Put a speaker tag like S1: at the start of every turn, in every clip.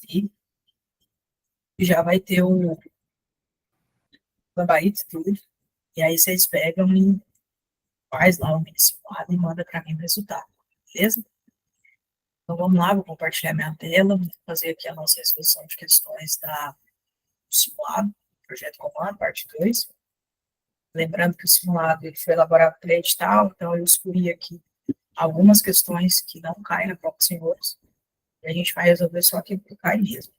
S1: aqui, já vai ter o gabarito tudo, e aí vocês pegam e faz lá o mini simulado e manda para mim o resultado, beleza? Então vamos lá, vou compartilhar minha tela, vou fazer aqui a nossa resolução de questões do simulado, projeto comando, parte 2. Lembrando que o simulado ele foi elaborado pela edital, então eu escolhi aqui algumas questões que não caem na prova dos senhores, e a gente vai resolver só aquilo que cai mesmo,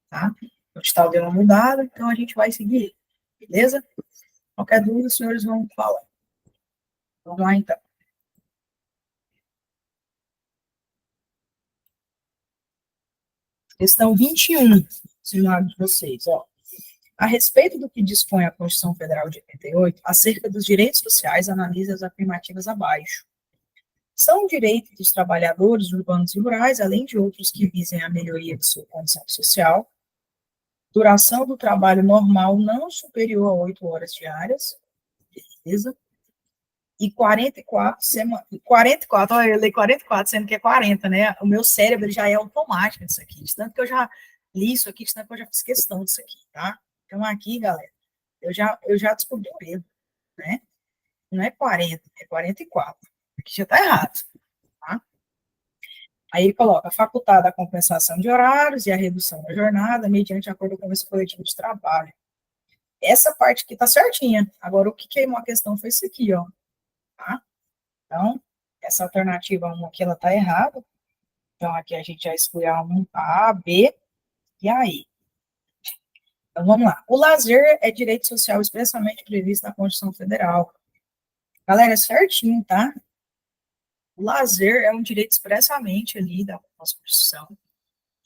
S1: tá? O edital deu uma mudada, então a gente vai seguir, beleza? Qualquer dúvida, os senhores vão falar. Vamos lá, então. Questão 21, simulado de vocês, ó. A respeito do que dispõe a Constituição Federal de 88, acerca dos direitos sociais, analise as afirmativas abaixo. São direitos dos trabalhadores urbanos e rurais, além de outros que visem a melhoria de sua condição social, duração do trabalho normal não superior a 8 horas diárias, beleza? E 44, olha, eu li 44, sendo que é 40, né? O meu cérebro já é automático disso aqui, de tanto que eu já li isso aqui, de tanto que eu já fiz questão disso aqui, tá? Então, aqui, galera, eu já descobri o erro, né? Não é 40, é 44. Aqui já tá errado, tá? Aí ele coloca facultada a compensação de horários e a redução da jornada mediante acordo com esse coletivo de trabalho. Essa parte aqui tá certinha. Agora, o que queimou a questão foi isso aqui, ó, tá? Então, essa alternativa 1 aqui, ela tá errada. Então, aqui a gente já exclui a 1, a B e a I. Então, vamos lá. O lazer é direito social expressamente previsto na Constituição Federal. Galera, é certinho, tá? O lazer é um direito expressamente ali da nossa Constituição.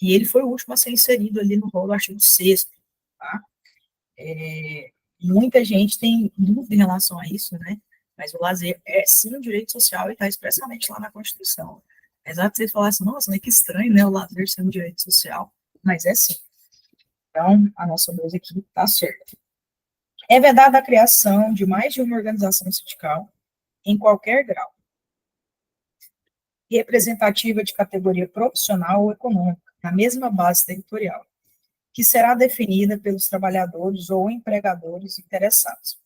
S1: E ele foi o último a ser inserido ali no rol do artigo 6º, tá? Muita gente tem dúvida em relação a isso, né? Mas o lazer é sim um direito social e está expressamente lá na Constituição. Apesar de vocês falarem assim, nossa, mas que estranho, né? O lazer ser um direito social. Mas é sim. Então, a nossa 2 aqui está certa. É vedada a criação de mais de uma organização sindical em qualquer grau, representativa de categoria profissional ou econômica, na mesma base territorial, que será definida pelos trabalhadores ou empregadores interessados,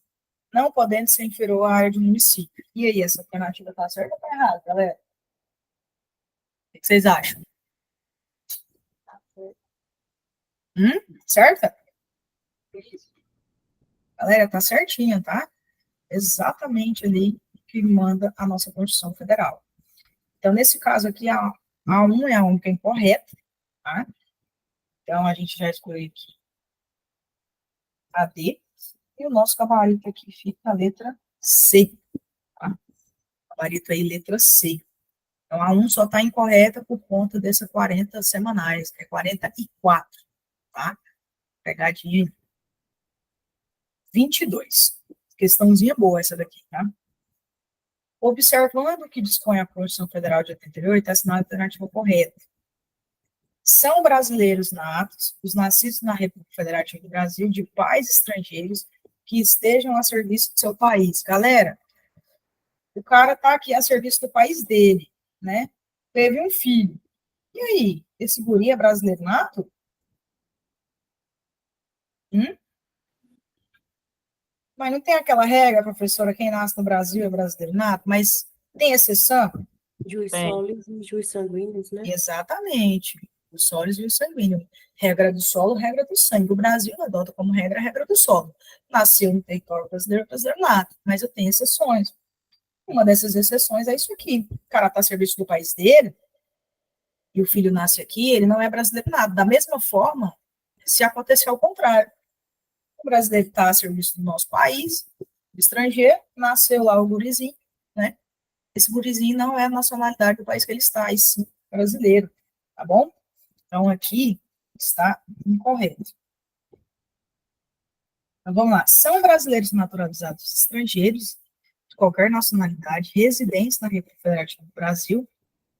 S1: não podendo ser inferior à área do município. E aí, essa alternativa está certa ou está errada, galera? O que vocês acham? Certa? Galera, tá certinha, tá? Exatamente ali que manda a nossa Constituição Federal. Então, nesse caso aqui, a 1 é a única incorreta, tá? Então, a gente já escolheu aqui a D, e o nosso gabarito aqui fica a letra C, tá? Gabarito aí, letra C. Então, a 1 só está incorreta por conta dessas 40 semanais, que é 44, tá? Pegadinha 22. Questãozinha boa essa daqui, tá? Observando o que dispõe a Constituição Federal de 88, essa é a alternativa correta. São brasileiros natos, os nascidos na República Federativa do Brasil, de pais estrangeiros que estejam a serviço do seu país. Galera, o cara está aqui a serviço do país dele, né? Teve um filho. E aí, esse guri é brasileiro nato? Mas não tem aquela regra, professora, quem nasce no Brasil é brasileiro nato, mas tem exceção?
S2: Juiz sólidos e juiz sanguíneos, né?
S1: Exatamente. Os sólidos e o sanguíneo. Regra do solo, regra do sangue. O Brasil adota como regra a regra do solo. Nasceu no território brasileiro, brasileiro nato, mas eu tenho exceções. Uma dessas exceções é isso aqui. O cara está a serviço do país dele, e o filho nasce aqui, ele não é brasileiro nato. Da mesma forma, se acontecer ao contrário, o brasileiro está a serviço do nosso país, do estrangeiro, nasceu lá o gurizinho, né? Esse gurizinho não é a nacionalidade do país que ele está, e sim brasileiro, tá bom? Então, aqui está incorreto. Então, vamos lá. São brasileiros naturalizados estrangeiros, de qualquer nacionalidade, residentes na República Federativa do Brasil,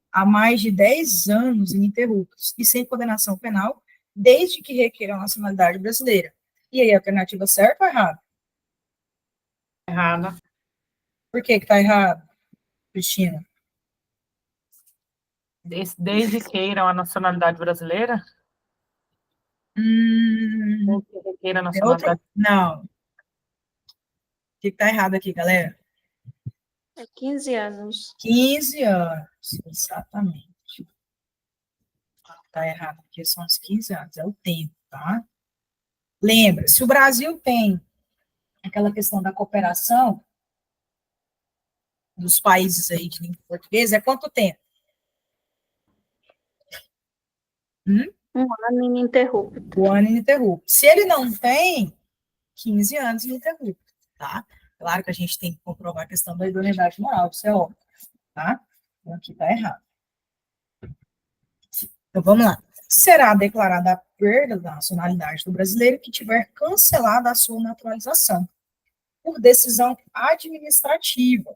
S1: há mais de 10 anos ininterruptos, e sem condenação penal, desde que requeram a nacionalidade brasileira. E aí, a alternativa certa ou errada?
S2: Errada.
S1: Por que está errado, Cristina?
S2: Desde queiram a nacionalidade brasileira?
S1: Hum,
S3: Requeira
S1: é
S3: nacionalidade.
S1: não. O que está errado aqui, galera?
S2: É 15 anos.
S1: 15 anos, exatamente. Está errado aqui, são os 15 anos, é o tempo, tá? Lembra, se o Brasil tem aquela questão da cooperação dos países aí de língua portuguesa, é quanto tempo?
S2: Um ano ininterrupto.
S1: O ano ininterrupto. Se ele não tem, 15 anos ininterrupto, tá? Claro que a gente tem que comprovar a questão da idoneidade moral, isso é óbvio, tá? Então aqui tá errado. Então vamos lá. Será declarada a perda da nacionalidade do brasileiro que tiver cancelada a sua naturalização por decisão administrativa,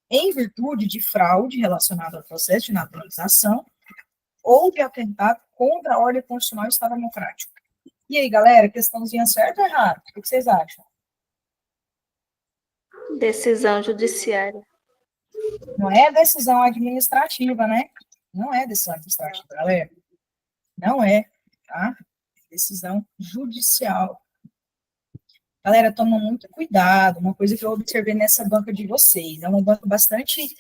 S1: em virtude de fraude relacionada ao processo de naturalização ou de atentado contra a ordem constitucional e Estado democrático. E aí, galera, questãozinha certa ou errada? O que vocês acham?
S2: Decisão judiciária.
S1: Não é decisão administrativa, né? Não é decisão administrativa, galera. Não é, tá? Decisão judicial. Galera, toma muito cuidado. Uma coisa que eu observei nessa banca de vocês, é uma banca bastante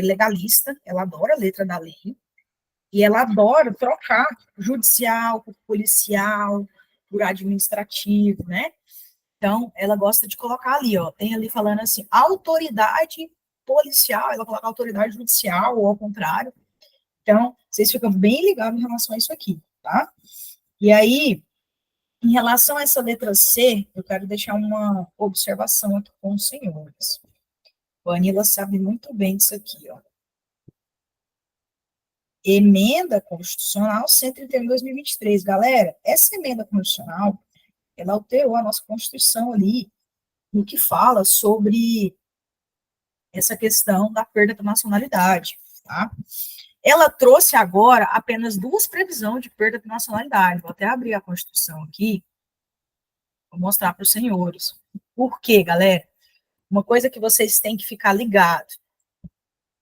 S1: legalista, ela adora a letra da lei, e ela adora trocar judicial por policial, por administrativo, né? Então, ela gosta de colocar ali, ó, tem ali falando assim, autoridade policial, ela coloca autoridade judicial, ou ao contrário. Então, vocês ficam bem ligados em relação a isso aqui, tá? E aí, em relação a essa letra C, eu quero deixar uma observação aqui com os senhores. A Anila sabe muito bem disso aqui, ó. Emenda Constitucional 131 de 2023. Galera, essa emenda constitucional, ela alterou a nossa Constituição ali, no que fala sobre essa questão da perda da nacionalidade, tá? Ela trouxe agora apenas duas previsões de perda de nacionalidade. Vou até abrir a Constituição aqui, vou mostrar para os senhores. Por quê, galera? Uma coisa que vocês têm que ficar ligados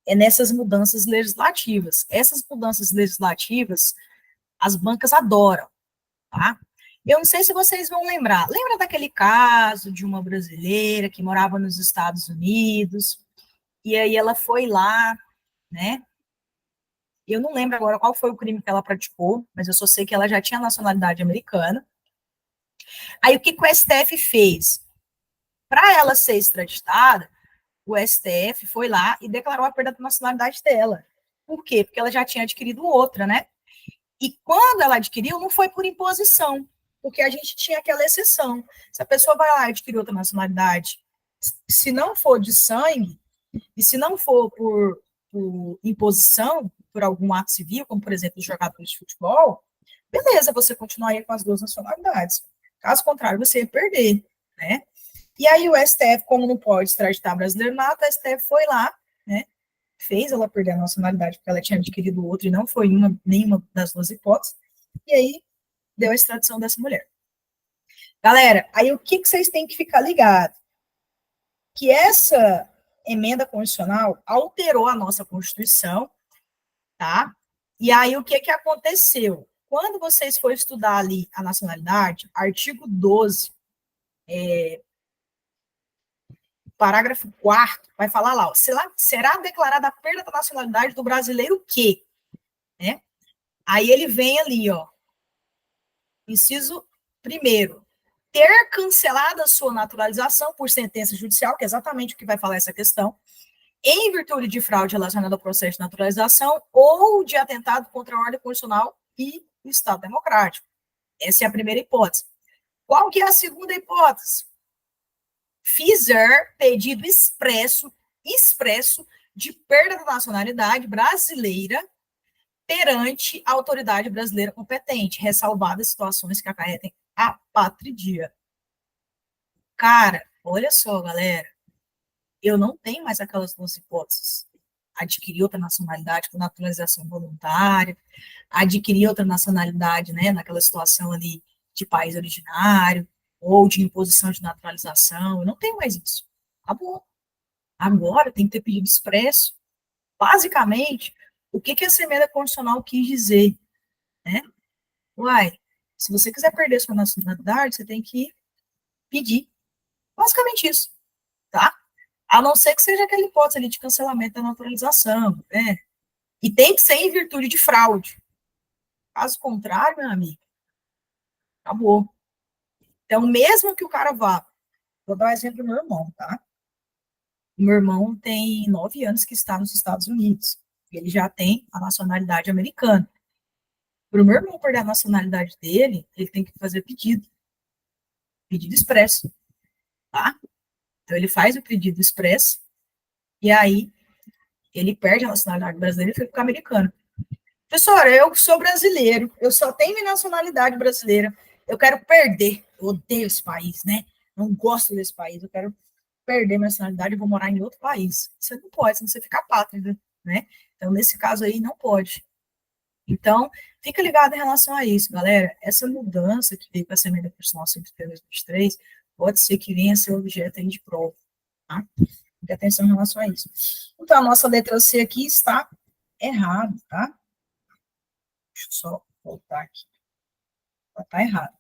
S1: é nessas mudanças legislativas. Essas mudanças legislativas, as bancas adoram, tá? Eu não sei se vocês vão lembrar. Lembra daquele caso de uma brasileira que morava nos Estados Unidos, e aí ela foi lá, né? Eu não lembro agora qual foi o crime que ela praticou, mas eu só sei que ela já tinha nacionalidade americana. Aí o que o STF fez? Para ela ser extraditada, o STF foi lá e declarou a perda da nacionalidade dela. Por quê? Porque ela já tinha adquirido outra, né? E quando ela adquiriu, não foi por imposição, porque a gente tinha aquela exceção. Se a pessoa vai lá e adquirir outra nacionalidade, se não for de sangue, e se não for por imposição, por algum ato civil, como, por exemplo, os jogadores de futebol, beleza, você continuaria com as duas nacionalidades. Caso contrário, você ia perder, né? E aí o STF, como não pode extraditar brasileiro nato, o STF foi lá, né? Fez ela perder a nacionalidade porque ela tinha adquirido outra e não foi nenhuma das duas hipóteses. E aí deu a extradição dessa mulher. Galera, aí o que vocês têm que ficar ligados? Que essa emenda constitucional alterou a nossa Constituição, tá? E aí o que aconteceu? Quando vocês forem estudar ali a nacionalidade, artigo 12, parágrafo 4º, vai falar lá, ó, será declarada a perda da nacionalidade do brasileiro que, né? Aí ele vem ali, ó, inciso 1º, ter cancelado a sua naturalização por sentença judicial, que é exatamente o que vai falar essa questão, em virtude de fraude relacionada ao processo de naturalização ou de atentado contra a ordem constitucional e o Estado democrático. Essa é a primeira hipótese. Qual que é a segunda hipótese? Fizer pedido expresso de perda da nacionalidade brasileira perante a autoridade brasileira competente, ressalvadas situações que acarretem apátrida. Cara, olha só, galera, eu não tenho mais aquelas duas hipóteses. Adquirir outra nacionalidade com naturalização voluntária, adquirir outra nacionalidade, né, naquela situação ali de país originário, ou de imposição de naturalização, eu não tenho mais isso. Acabou. Agora tem que ter pedido expresso. Basicamente, o que essa emenda constitucional quis dizer? Né? Uai, Se você quiser perder sua nacionalidade, você tem que pedir. Basicamente isso, tá? A não ser que seja aquela hipótese ali de cancelamento da naturalização, né? E tem que ser em virtude de fraude. Caso contrário, meu amigo, acabou. Então, mesmo que o cara vá, vou dar um exemplo do meu irmão, tá? O meu irmão tem 9 anos que está nos Estados Unidos. Ele já tem a nacionalidade americana. Para o meu irmão perder a nacionalidade dele, ele tem que fazer pedido expresso, tá? Então, ele faz o pedido expresso, e aí ele perde a nacionalidade brasileira e fica americano. Professora, eu sou brasileiro, eu só tenho minha nacionalidade brasileira, eu quero perder, eu odeio esse país, né? Não gosto desse país, eu quero perder minha nacionalidade e vou morar em outro país. Você não pode, senão você fica apátrida, né? Então, nesse caso aí, não pode. Então, fica ligado em relação a isso, galera. Essa mudança que veio com a emenda constitucional 103 pode ser que venha a ser objeto aí de prova, tá? Fique atenção em relação a isso. Então, a nossa letra C aqui está errada, tá? Deixa eu só voltar aqui. Está errado.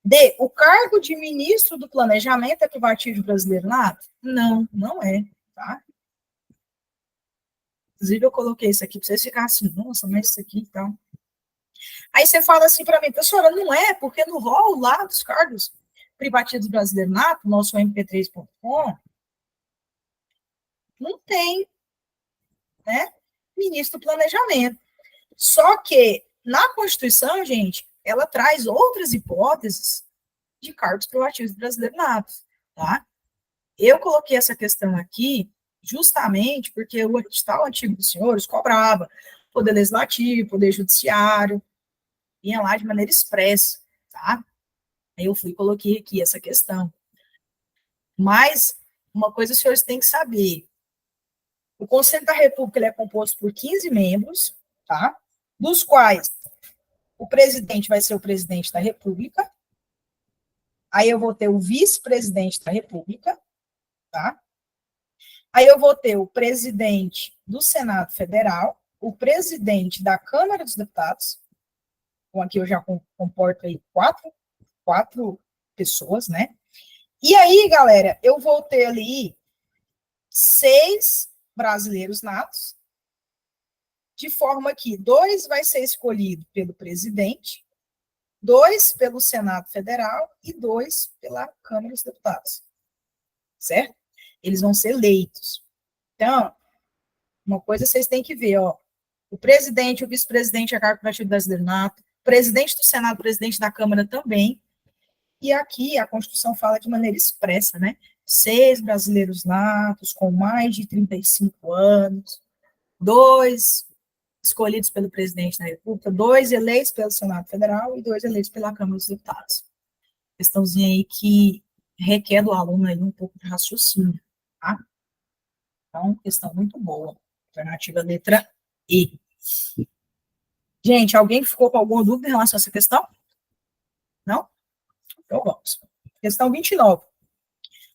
S1: D. O cargo de ministro do Planejamento é privativo brasileiro nato? Não, não é, tá? Inclusive, eu coloquei isso aqui para vocês ficarem assim, nossa, mas isso aqui e tal. Aí você fala assim para mim, professora, não é, porque no rol lá dos cargos privativos brasileiro nato, nosso mp3.com, não tem, né, ministro do Planejamento. Só que na Constituição, gente, ela traz outras hipóteses de cargos privativos brasileiros natos, tá? Eu coloquei essa questão aqui justamente porque o edital antigo dos senhores cobrava poder legislativo, poder judiciário, vinha lá de maneira expressa, tá? Aí eu fui e coloquei aqui essa questão. Mas uma coisa os senhores têm que saber, o Conselho da República ele é composto por 15 membros, tá? Dos quais o presidente vai ser o presidente da República, aí eu vou ter o vice-presidente da República, tá? Aí eu vou ter o presidente do Senado Federal, o presidente da Câmara dos Deputados, então aqui eu já comporto aí quatro pessoas, né? E aí, galera, eu vou ter ali 6 brasileiros natos, de forma que 2 vai ser escolhido pelo presidente, 2 pelo Senado Federal e 2 pela Câmara dos Deputados, certo? Eles vão ser eleitos. Então, uma coisa vocês têm que ver, ó, o presidente, o vice-presidente, a cargo do Partido Brasileiro nato, presidente do Senado, presidente da Câmara também, e aqui a Constituição fala de maneira expressa, né? 6 brasileiros natos com mais de 35 anos, 2 escolhidos pelo presidente da República, 2 eleitos pelo Senado Federal e 2 eleitos pela Câmara dos Deputados. Questãozinha aí que requer do aluno aí um pouco de raciocínio, tá? Então, questão muito boa. Alternativa letra E. Gente, alguém ficou com alguma dúvida em relação a essa questão? Não? Então vamos. Questão 29.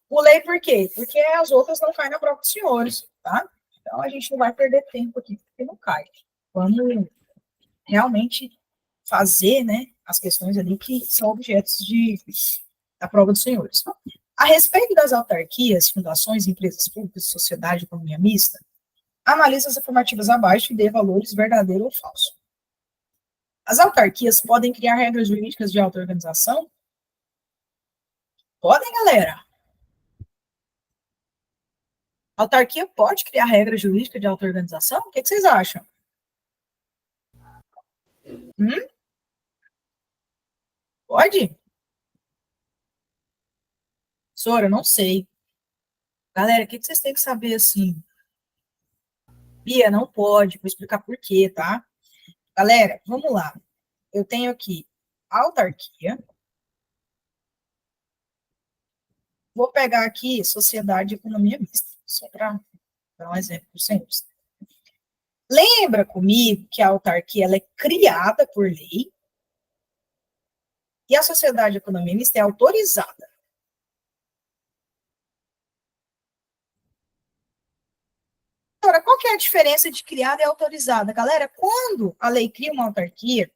S1: Pulei por quê? Porque as outras não caem na prova dos senhores, tá? Então a gente não vai perder tempo aqui, porque não cai. Vamos realmente fazer, né, as questões ali que são objetos da prova dos senhores. A respeito das autarquias, fundações, empresas públicas, sociedade e economia mista, analise as afirmativas abaixo e dê valores verdadeiro ou falso. As autarquias podem criar regras jurídicas de auto-organização? Podem, galera. A autarquia pode criar regra jurídica de auto-organização? O que vocês acham? Pode? Sora, não sei. Galera, o que vocês têm que saber assim? Bia, não pode. Vou explicar por quê, tá? Galera, vamos lá. Eu tenho aqui autarquia. Vou pegar aqui sociedade e economia mista, só para dar um exemplo para os senhores. Lembra comigo que a autarquia ela é criada por lei e a sociedade e economia mista é autorizada. Agora, qual que é a diferença de criada e autorizada? Galera, quando a lei cria uma autarquia,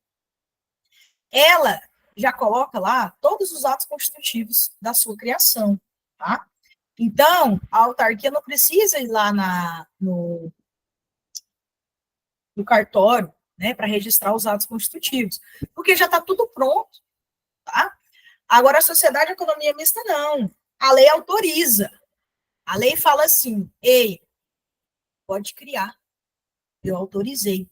S1: ela já coloca lá todos os atos constitutivos da sua criação, tá? Então, a autarquia não precisa ir lá no cartório, né, para registrar os atos constitutivos, porque já está tudo pronto, tá? Agora, a sociedade de economia mista, não. A lei autoriza. A lei fala assim, ei, pode criar. Eu autorizei.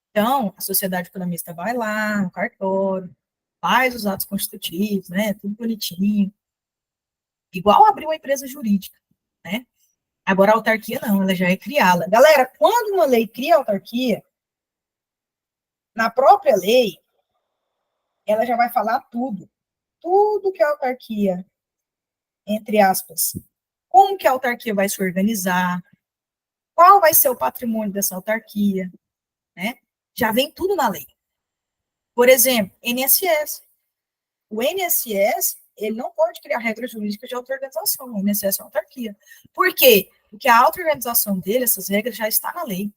S1: Então, a sociedade economista vai lá no cartório, faz os atos constitutivos, né, tudo bonitinho, igual abrir uma empresa jurídica, né? Agora, a autarquia não, ela já é criada. Galera, quando uma lei cria autarquia, na própria lei, ela já vai falar tudo que a autarquia, entre aspas, como que a autarquia vai se organizar, qual vai ser o patrimônio dessa autarquia, né? Já vem tudo na lei. Por exemplo, INSS. O INSS, ele não pode criar regras jurídicas de auto-organização, o INSS é uma autarquia. Por quê? Porque a auto-organização dele, essas regras já está na lei.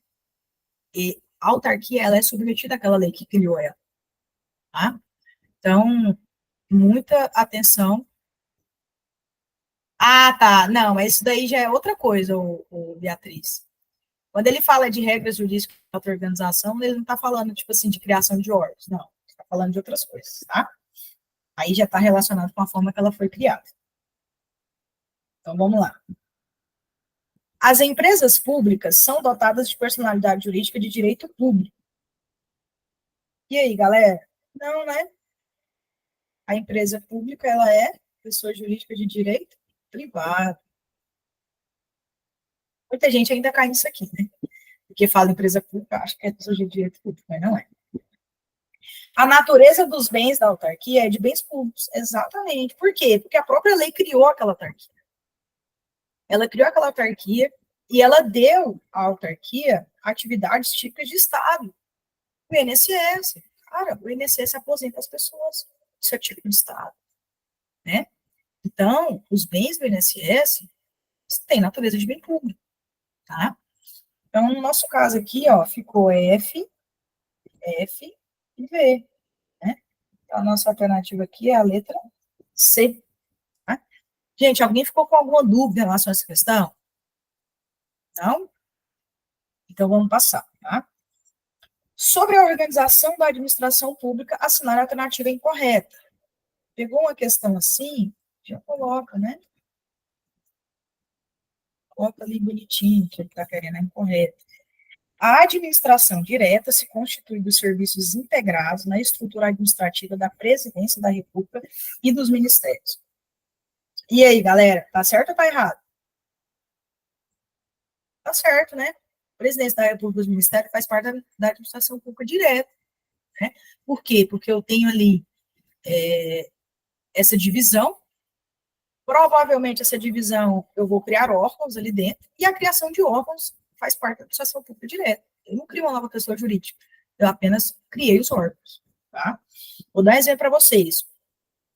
S1: E a autarquia, ela é submetida àquela lei que criou ela. Tá? Então, muita atenção. Ah, tá. Não, mas isso daí já é outra coisa, o Beatriz. Quando ele fala de regras jurídicas de auto-organização, ele não está falando, tipo assim, de criação de órgãos, não. Está falando de outras coisas, tá? Aí já está relacionado com a forma que ela foi criada. Então, vamos lá. As empresas públicas são dotadas de personalidade jurídica de direito público. E aí, galera? Não, né? A empresa pública, ela é pessoa jurídica de direito privado. Muita gente ainda cai nisso aqui, né? Porque fala empresa pública, acha que é pessoa de direito público, mas não é. A natureza dos bens da autarquia é de bens públicos, exatamente. Por quê? Porque a própria lei criou aquela autarquia. Ela criou aquela autarquia e ela deu à autarquia atividades típicas de Estado. O INSS. Cara, o INSS aposenta as pessoas. Isso é típico de Estado. Né? Então, os bens do INSS têm natureza de bem público. Tá? Então, no nosso caso aqui, ó, ficou F e V. Né? Então, a nossa alternativa aqui é a letra C. Tá? Gente, alguém ficou com alguma dúvida em relação a essa questão? Não? Então, vamos passar. Tá? Sobre a organização da administração pública, assinar a alternativa incorreta. Pegou uma questão assim, já coloca, né? Coloca ali bonitinho, que ele está querendo é incorreto. A administração direta se constitui dos serviços integrados na estrutura administrativa da Presidência da República e dos ministérios. E aí, galera, tá certo ou tá errado? Tá certo, né? A Presidência da República e dos ministérios faz parte da administração pública direta. Né? Por quê? Porque eu tenho ali essa divisão. Provavelmente essa divisão eu vou criar órgãos ali dentro, e a criação de órgãos faz parte da administração pública direta. Eu não crio uma nova pessoa jurídica, eu apenas criei os órgãos. Tá? Vou dar um exemplo para vocês.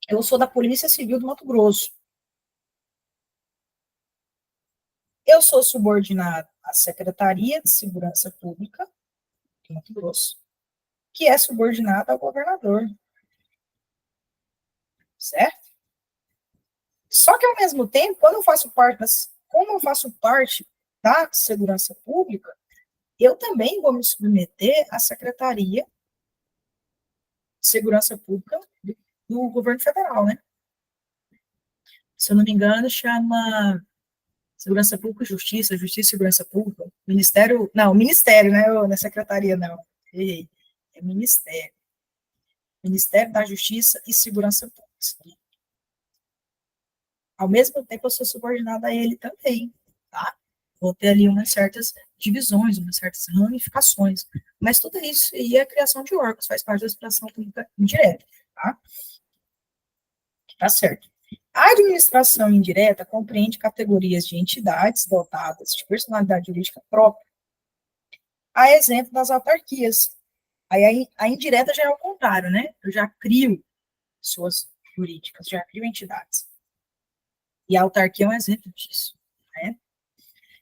S1: Eu sou da Polícia Civil do Mato Grosso. Eu sou subordinado à Secretaria de Segurança Pública do Mato Grosso, que é subordinada ao governador. Certo? Só que, ao mesmo tempo, como eu faço parte da segurança pública, eu também vou me submeter à Secretaria de Segurança Pública do governo federal, né? Se eu não me engano, chama Segurança Pública e Justiça, Justiça e Segurança Pública, Ministério, né? Não é Secretaria, não. Errei. É Ministério. Ministério da Justiça e Segurança Pública. Ao mesmo tempo, eu sou subordinada a ele também, tá? Vou ter ali umas certas divisões, umas certas ramificações, mas tudo isso aí é a criação de órgãos, faz parte da administração pública indireta, tá? Tá certo. A administração indireta compreende categorias de entidades dotadas de personalidade jurídica própria, a exemplo das autarquias. Aí a indireta já é o contrário, né? Eu já crio pessoas jurídicas, já crio entidades. E a autarquia é um exemplo disso, né?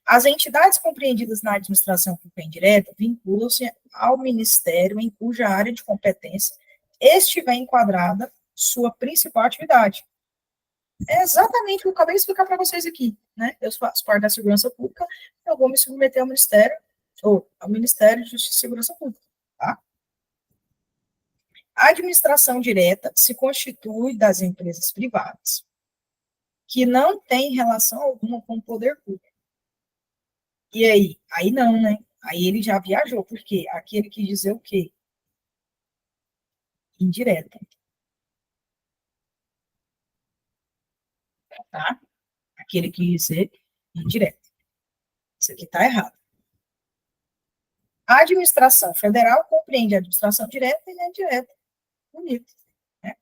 S1: As entidades compreendidas na administração pública indireta vinculam-se ao ministério em cuja área de competência estiver enquadrada sua principal atividade. É exatamente o que eu acabei de explicar para vocês aqui, né? Eu faço parte da segurança pública, eu vou me submeter ao Ministério, ou ao Ministério de Justiça e Segurança Pública, tá? A administração direta se constitui das empresas privadas, que não têm relação alguma com o poder público. E aí? Aí não, né? Aí ele já viajou, porque aqui ele quis dizer o quê? Indireta. Tá? Aqui ele quis dizer indireta. Isso aqui está errado. A administração federal compreende a administração direta e a indireta. Bonito. Né?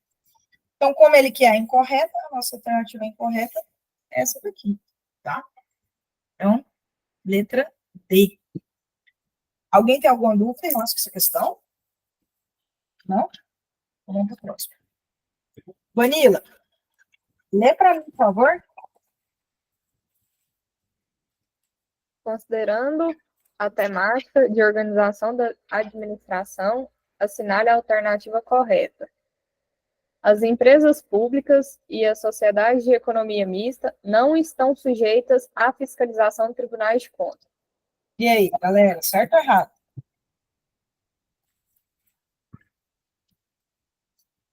S1: Então, como ele quer a incorreta, a nossa alternativa incorreta é essa daqui. Tá? Então, letra D. Alguém tem alguma dúvida em relação a essa questão? Não? Vamos para o próximo. Vanila, lê para mim, por favor.
S3: Considerando a temática de organização da administração, assinale a alternativa correta. As empresas públicas e as sociedades de economia mista não estão sujeitas à fiscalização de tribunais de contas.
S1: E aí, galera, certo ou errado?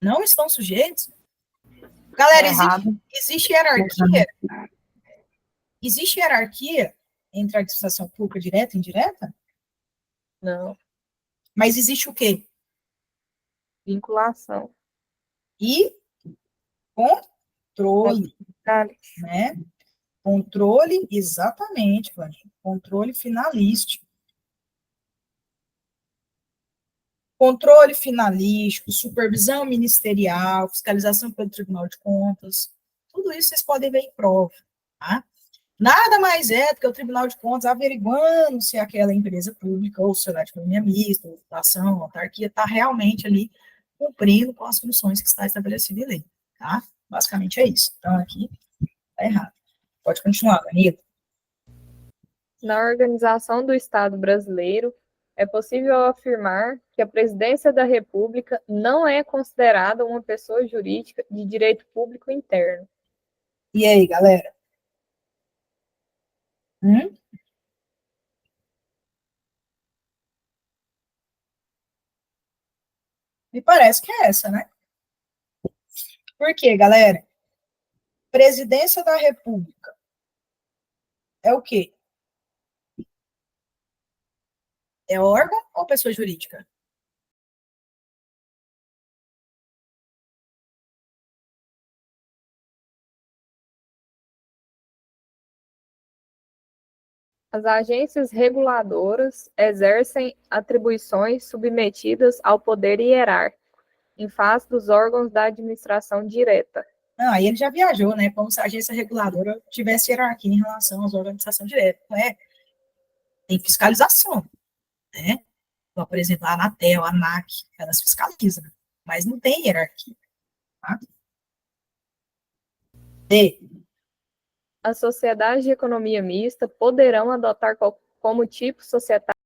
S1: Não estão sujeitos? Galera, existe hierarquia? Existe hierarquia entre a administração pública direta e indireta?
S3: Não.
S1: Mas existe o quê?
S3: Vinculação.
S1: E controle, né? Controle, exatamente, Vladimir. Controle finalístico. Controle finalístico, supervisão ministerial, fiscalização pelo Tribunal de Contas, tudo isso vocês podem ver em prova, tá? Nada mais é do que o Tribunal de Contas averiguando se aquela empresa pública ou sociedade de economia mista, ou fundação, autarquia, está realmente ali cumprindo com as funções que está estabelecida em lei, tá? Basicamente é isso. Então, aqui está errado. Pode continuar, Danilo.
S3: Na organização do Estado brasileiro, é possível afirmar que a Presidência da República não é considerada uma pessoa jurídica de direito público interno.
S1: E aí, galera? Me parece que é essa, né? Por quê, galera? Presidência da República é o quê? É órgão ou pessoa jurídica?
S3: As agências reguladoras exercem atribuições submetidas ao poder hierárquico, em face dos órgãos da administração direta.
S1: Não, aí ele já viajou, né? Como se a agência reguladora tivesse hierarquia em relação às organizações direta. Não é? Tem fiscalização, né? Então, por exemplo, a Anatel, a ANAC, elas fiscalizam, mas não tem hierarquia. Tá? D.
S3: As sociedades de economia mista poderão adotar como tipo societário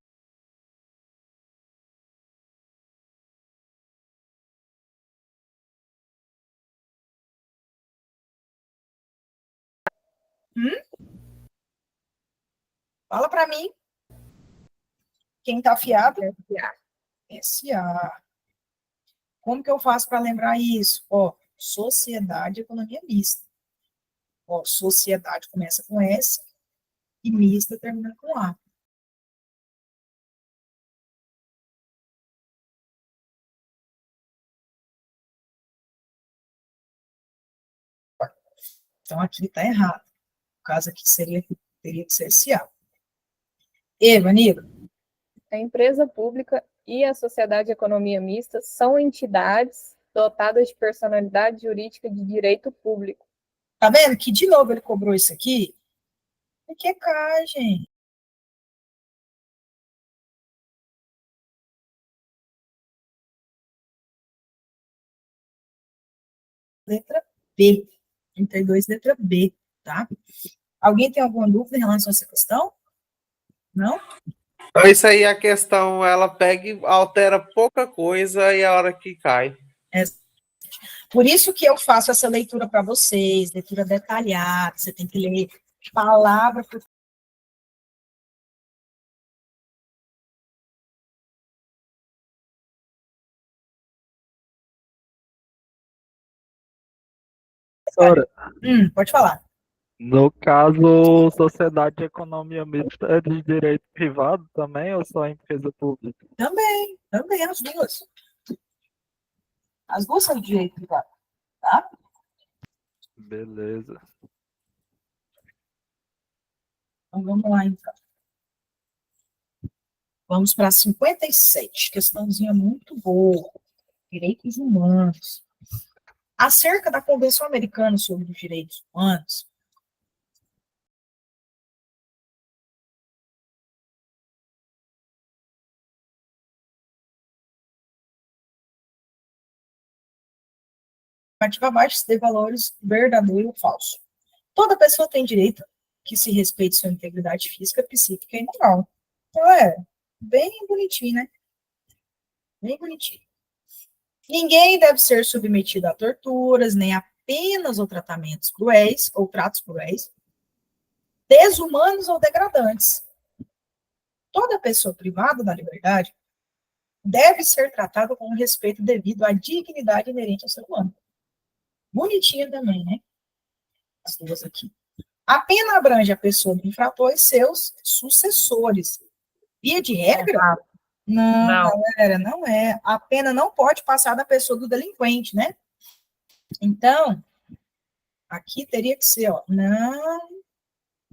S1: Fala para mim. Quem está afiado?
S3: SA.
S1: SA. Como que eu faço para lembrar isso? Ó, sociedade de economia mista. Ó, sociedade começa com S e mista termina com A. Então, aqui está errado. No caso aqui teria que ser SA. E, Vanilla?
S3: A empresa pública e a sociedade de economia mista são entidades dotadas de personalidade jurídica de direito público.
S1: Tá vendo que, de novo, ele cobrou isso aqui? Porque cá, gente. Letra B. 32, letra B, tá? Alguém tem alguma dúvida em relação a essa questão? Não?
S4: Então, isso aí, a questão, ela pega e altera pouca coisa e a hora que cai.
S1: Por isso que eu faço essa leitura para vocês, leitura detalhada, você tem que ler palavra por
S4: Professora,
S1: pode falar.
S4: no caso, sociedade de economia mista é de direito privado também ou só empresa pública?
S1: Também, as duas. As duas são de direito privado, tá?
S4: Beleza.
S1: Então, vamos lá, então. Vamos para 57, questãozinha muito boa. Direitos humanos. Acerca da Convenção Americana sobre os Direitos Humanos, partir abaixo de valores verdadeiro ou falso. Toda pessoa tem direito que se respeite sua integridade física, psíquica e moral. Então, bem bonitinho, né? Bem bonitinho. Ninguém deve ser submetido a torturas, nem a penas ou tratamentos cruéis, ou tratos cruéis, desumanos ou degradantes. Toda pessoa privada da liberdade deve ser tratada com respeito devido à dignidade inerente ao ser humano. Bonitinha também, né? As duas aqui. A pena abrange a pessoa do infrator e seus sucessores. Via de regra? Não, galera, não é. A pena não pode passar da pessoa do delinquente, né? Então, aqui teria que ser, não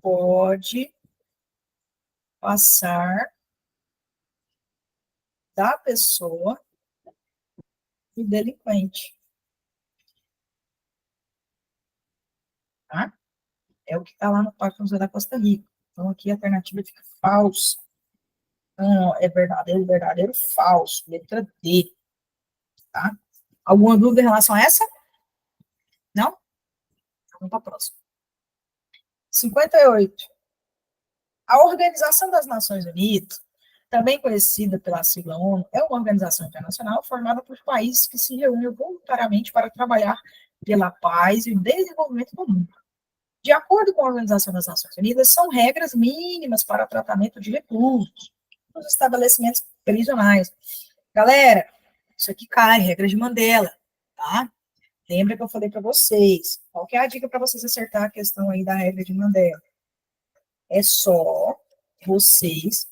S1: pode passar da pessoa do delinquente. Tá? É o que está lá no Pacto Constitucional da Costa Rica. Então, aqui a alternativa fica falsa. Não, é verdadeiro, falso. Letra D. Tá? Alguma dúvida em relação a essa? Não? Vamos para a próxima. 58. A Organização das Nações Unidas, também conhecida pela sigla ONU, é uma organização internacional formada por países que se reúnem voluntariamente para trabalhar pela paz e o desenvolvimento comum. De acordo com a Organização das Nações Unidas, são regras mínimas para o tratamento de reclusos nos estabelecimentos prisionais. Galera, isso aqui cai, regra de Mandela, tá? Lembra que eu falei para vocês. Qual que é a dica para vocês acertar a questão aí da regra de Mandela? É só vocês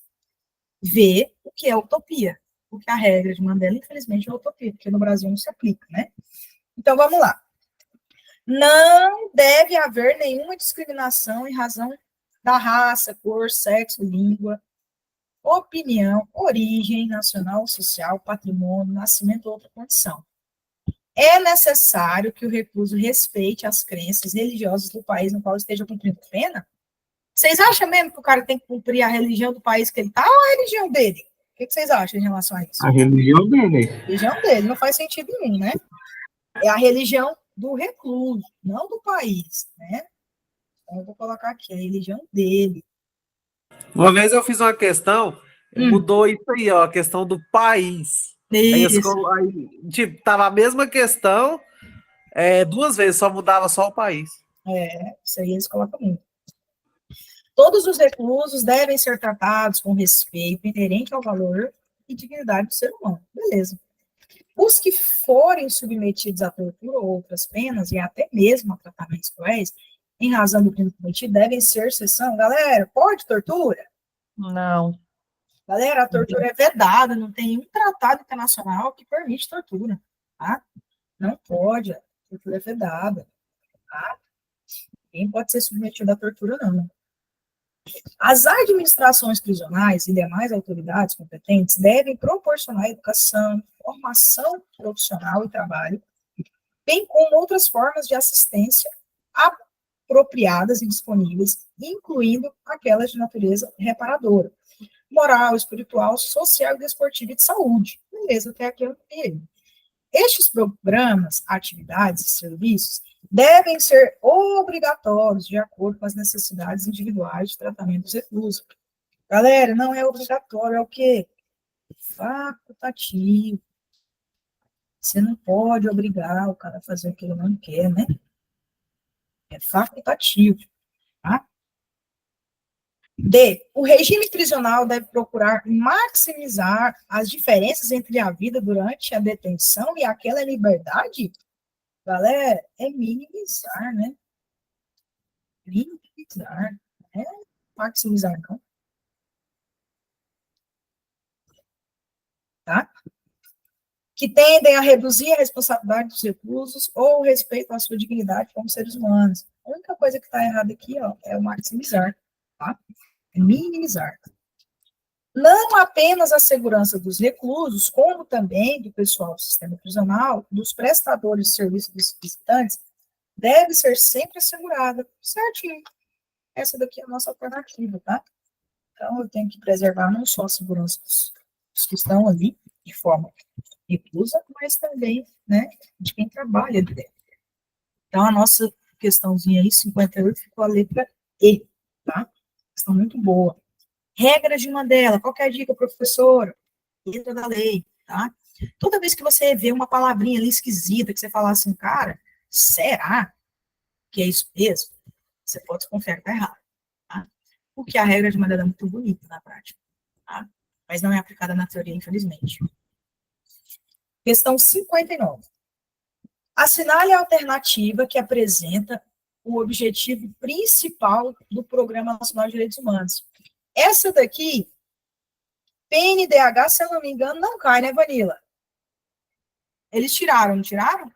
S1: ver o que é utopia. Porque a regra de Mandela, infelizmente, é utopia, porque no Brasil não se aplica, né? Então, vamos lá. Não deve haver nenhuma discriminação em razão da raça, cor, sexo, língua, opinião, origem nacional, social, patrimônio, nascimento ou outra condição. É necessário que o recluso respeite as crenças religiosas do país no qual esteja cumprindo pena? Vocês acham mesmo que o cara tem que cumprir a religião do país que ele está ou a religião dele? O que vocês acham em relação a isso?
S5: A religião dele.
S1: A religião dele, não faz sentido nenhum, né? É a religião do recluso, não do país, né? Então, eu vou colocar aqui, a religião dele.
S5: Uma vez eu fiz uma questão, mudou isso aí, ó, a questão do país. Aí, tipo, tava a mesma questão, duas vezes, só mudava só o país.
S1: Isso aí eles colocam muito. Todos os reclusos devem ser tratados com respeito inerente ao valor e dignidade do ser humano. Beleza. Os que forem submetidos a tortura ou outras penas, e até mesmo a tratamentos cruéis, em razão do crime cometido, devem ser cessão. Galera, pode tortura?
S2: Não.
S1: Galera, a tortura é vedada, não tem nenhum tratado internacional que permite tortura, tá? Não pode, a tortura é vedada, tá? Ninguém pode ser submetido à tortura, não. As administrações prisionais e demais autoridades competentes devem proporcionar educação, formação profissional e trabalho, bem como outras formas de assistência apropriadas e disponíveis, incluindo aquelas de natureza reparadora, moral, espiritual, social, desportiva e de saúde. Beleza, até aqui eu tenho. Estes programas, atividades e serviços devem ser obrigatórios de acordo com as necessidades individuais de tratamento dos reclusos. Galera, não é obrigatório, é o quê? Facultativo. Você não pode obrigar o cara a fazer o que ele não quer, né? É facultativo, tá? D. O regime prisional deve procurar maximizar as diferenças entre a vida durante a detenção e aquela liberdade. Galera, é minimizar, né? Minimizar. Não é maximizar, não. Tá? Que tendem a reduzir a responsabilidade dos reclusos ou o respeito à sua dignidade como seres humanos. A única coisa que está errada aqui, ó, é o maximizar, tá? É minimizar. Não apenas a segurança dos reclusos, como também do pessoal do sistema prisional, dos prestadores de serviço dos visitantes, deve ser sempre assegurada. Certinho. Essa daqui é a nossa alternativa, tá? Então, eu tenho que preservar não só a segurança dos que estão ali, de forma reclusa, mas também, né, de quem trabalha ali dentro. Então, a nossa questãozinha aí, 58, ficou a letra E, tá? Questão muito boa. Regras de Mandela, qual que é a dica, professora? Letra da lei, tá? Toda vez que você vê uma palavrinha ali esquisita, que você fala assim, cara, será que é isso mesmo? Você pode desconfiar que tá errado, tá? Porque a regra de Mandela é muito bonita na prática, tá? Mas não é aplicada na teoria, infelizmente. Questão 59. Assinale a alternativa que apresenta o objetivo principal do Programa Nacional de Direitos Humanos. Essa daqui, PNDH, se eu não me engano, não cai, né, Vanilla? Eles tiraram, não tiraram?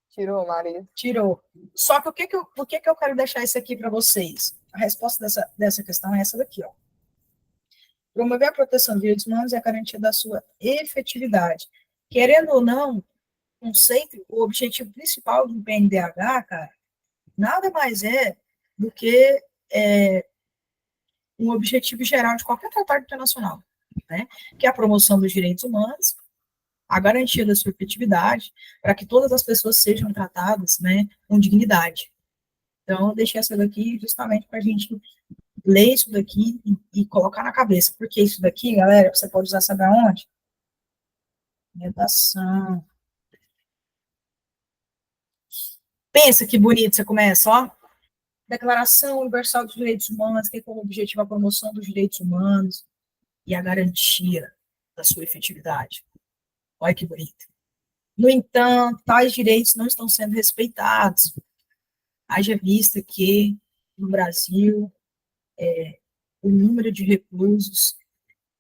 S3: Tirou, Maria.
S1: Tirou. Só que o que eu quero deixar isso aqui para vocês? A resposta dessa questão é essa daqui, ó. Promover a proteção dos direitos humanos é a garantia da sua efetividade. Querendo ou não, o objetivo principal do PNDH, cara, nada mais é do que um objetivo geral de qualquer tratado internacional, né? Que é a promoção dos direitos humanos, a garantia da sua efetividade, para que todas as pessoas sejam tratadas, né, com dignidade. Então, eu deixei essa daqui justamente para a gente ler isso daqui e colocar na cabeça, porque isso daqui, galera, você pode usar, sabe aonde? Redação. Pensa que bonito você começa, ó. Declaração Universal dos Direitos Humanos tem como objetivo a promoção dos direitos humanos e a garantia da sua efetividade. Olha que bonito. No entanto, tais direitos não estão sendo respeitados. Haja vista que, no Brasil, o número de reclusos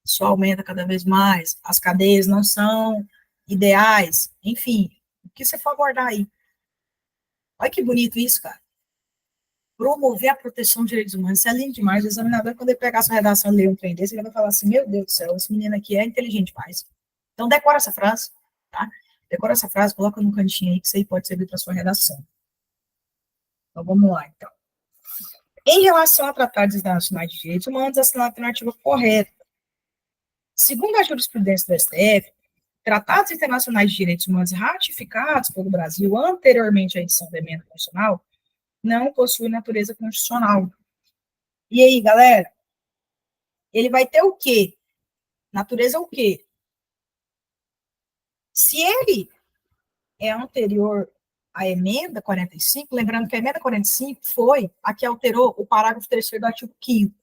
S1: só aumenta cada vez mais, as cadeias não são ideais, enfim, o que você for abordar aí? Olha que bonito isso, cara. Promover a proteção dos direitos humanos, isso é lindo demais. O examinador, quando ele pegar sua redação e ler um trem desse, ele vai falar assim, meu Deus do céu, esse menino aqui é inteligente demais. Então, decora essa frase, tá? Decora essa frase, coloca no cantinho aí, que isso aí pode servir para sua redação. Então, vamos lá, então. Em relação a tratados internacionais de direitos humanos, essa é a alternativa correta. Segundo a jurisprudência do STF, tratados internacionais de direitos humanos ratificados pelo Brasil anteriormente à edição da emenda constitucional não possuem natureza constitucional. E aí, galera? Ele vai ter o quê? Natureza o quê? Se ele é anterior à emenda 45, lembrando que a emenda 45 foi a que alterou o parágrafo 3º do artigo 5º,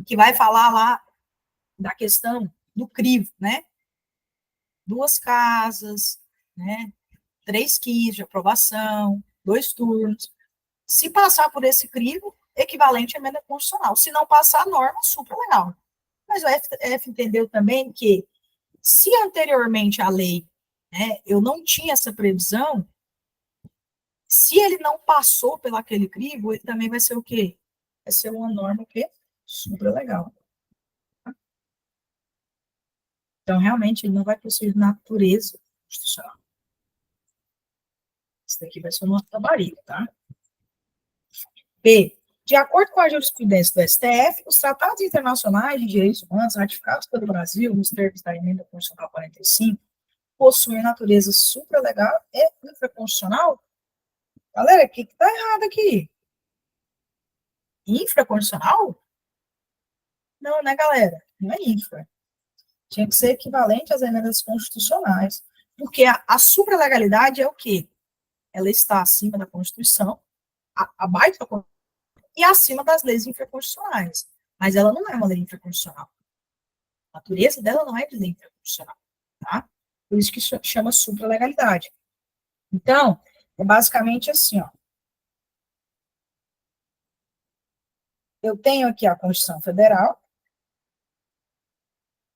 S1: que vai falar lá da questão do crivo, né? 2 casas, né? 3 quintos de aprovação, 2 turnos. Se passar por esse crivo, equivalente à emenda constitucional. Se não passar, a norma supralegal. Mas o STF entendeu também que, se anteriormente à lei, né, eu não tinha essa previsão, se ele não passou pelo aquele crivo, ele também vai ser o quê? Vai ser uma norma o quê? Supralegal. Então, realmente, ele não vai possuir natureza constitucional. Isso daqui vai ser uma tabarida, tá? B. De acordo com a jurisprudência do STF, os tratados internacionais de direitos humanos ratificados pelo Brasil nos termos da emenda constitucional 45 possuem natureza supralegal e infraconstitucional. Galera, o que está errado aqui? Infraconstitucional? Não, né, galera? Não é infra. Tinha que ser equivalente às emendas constitucionais. Porque a supralegalidade é o quê? Ela está acima da Constituição, abaixo da Constituição, e acima das leis infraconstitucionais. Mas ela não é uma lei infraconstitucional. A natureza dela não é de lei infraconstitucional. Tá? Por isso que isso chama supralegalidade. Então, é basicamente assim, ó. Eu tenho aqui a Constituição Federal,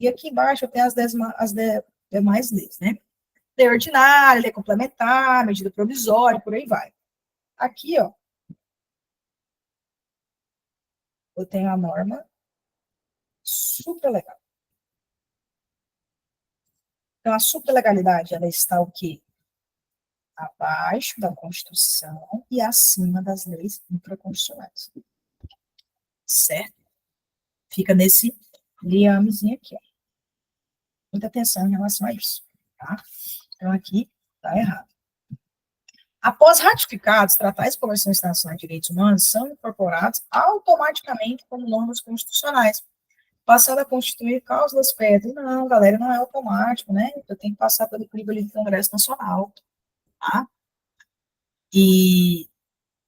S1: e aqui embaixo eu tenho as demais leis, né? Lei ordinária, lei complementar, medida provisória, por aí vai. Aqui, ó, eu tenho a norma supralegal. Então, a supralegalidade, ela está o quê? Abaixo da Constituição e acima das leis infraconstitucionais. Certo? Fica nesse liamezinho aqui, ó. Muita atenção em relação a isso, tá? Então, aqui está errado. Após ratificados, tratados de Convenção Internacional de Direitos Humanos são incorporados automaticamente como normas constitucionais, passando a constituir cláusulas pétreas. Não, galera, não é automático, né? Eu tenho que passar pelo crivo ali do Congresso Nacional, tá? E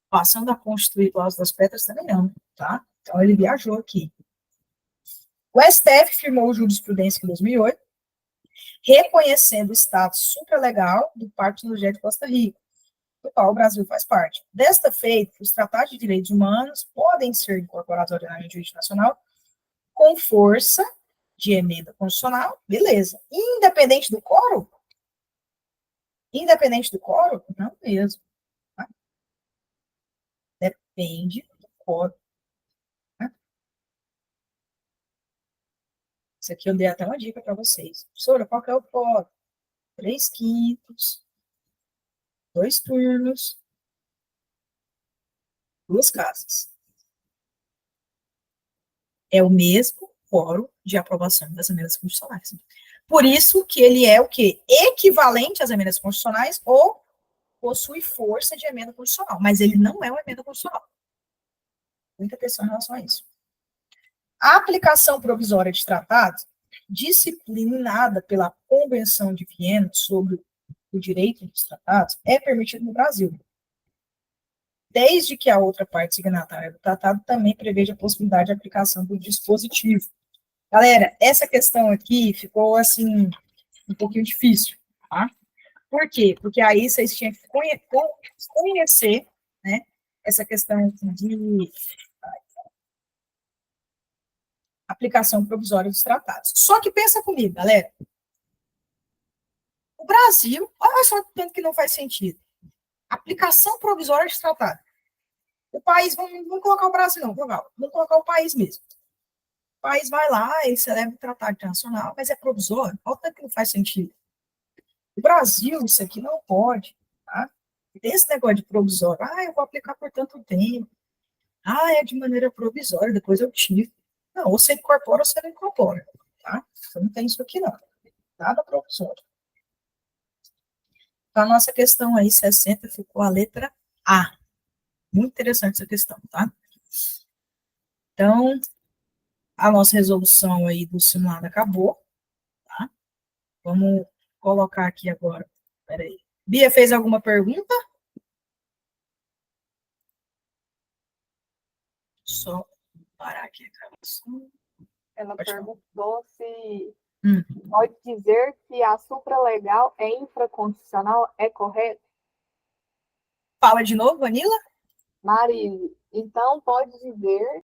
S1: passando a constituir cláusulas pétreas também não, tá? Então, ele viajou aqui. O STF firmou jurisprudência em 2008, reconhecendo o status supralegal do Pacto Energético de Costa Rica, do qual o Brasil faz parte. Desta feita, os tratados de direitos humanos podem ser incorporados ao ordenamento jurídico nacional com força de emenda constitucional, beleza. Independente do quórum? Independente do quórum? Não mesmo. Tá? Depende do quórum. Tá? Isso aqui eu dei até uma dica para vocês. Professora, qual que é o quórum? 3/5, 2 turnos, 2 casas. É o mesmo quórum de aprovação das emendas constitucionais. Por isso que ele é o quê? Equivalente às emendas constitucionais ou possui força de emenda constitucional, mas ele não é uma emenda constitucional. Muita atenção em relação a isso. A aplicação provisória de tratados, disciplinada pela Convenção de Viena sobre o direito dos tratados, é permitido no Brasil, desde que a outra parte signatária do tratado também preveja a possibilidade de aplicação do dispositivo. Galera, essa questão aqui ficou, assim, um pouquinho difícil, tá? Por quê? Porque aí vocês tinham que conhecer, né, essa questão de aplicação provisória dos tratados. Só que pensa comigo, galera. O Brasil, olha só tanto que não faz sentido. Aplicação provisória de tratado. O país, vamos colocar o Brasil, não, vamos colocar o país mesmo. O país vai lá, ele celebra o tratado internacional, mas é provisório. Olha o tanto que não faz sentido. O Brasil, isso aqui não pode, tá? Esse negócio de provisório, eu vou aplicar por tanto tempo. É de maneira provisória, depois eu tiro. Não, ou você incorpora ou você não incorpora, tá? Você não tem isso aqui, não. Nada provisório. Então, a nossa questão aí, 60, ficou a letra A. Muito interessante essa questão, tá? Então, a nossa resolução aí do simulado acabou, tá? Vamos colocar aqui agora. Peraí. Bia, fez alguma pergunta? Só parar aqui a gravação.
S3: Ela perguntou se
S1: Hum.
S3: pode dizer que a supralegal é infraconstitucional, é correto?
S1: Fala de novo, Vanilla?
S3: Marise, então pode dizer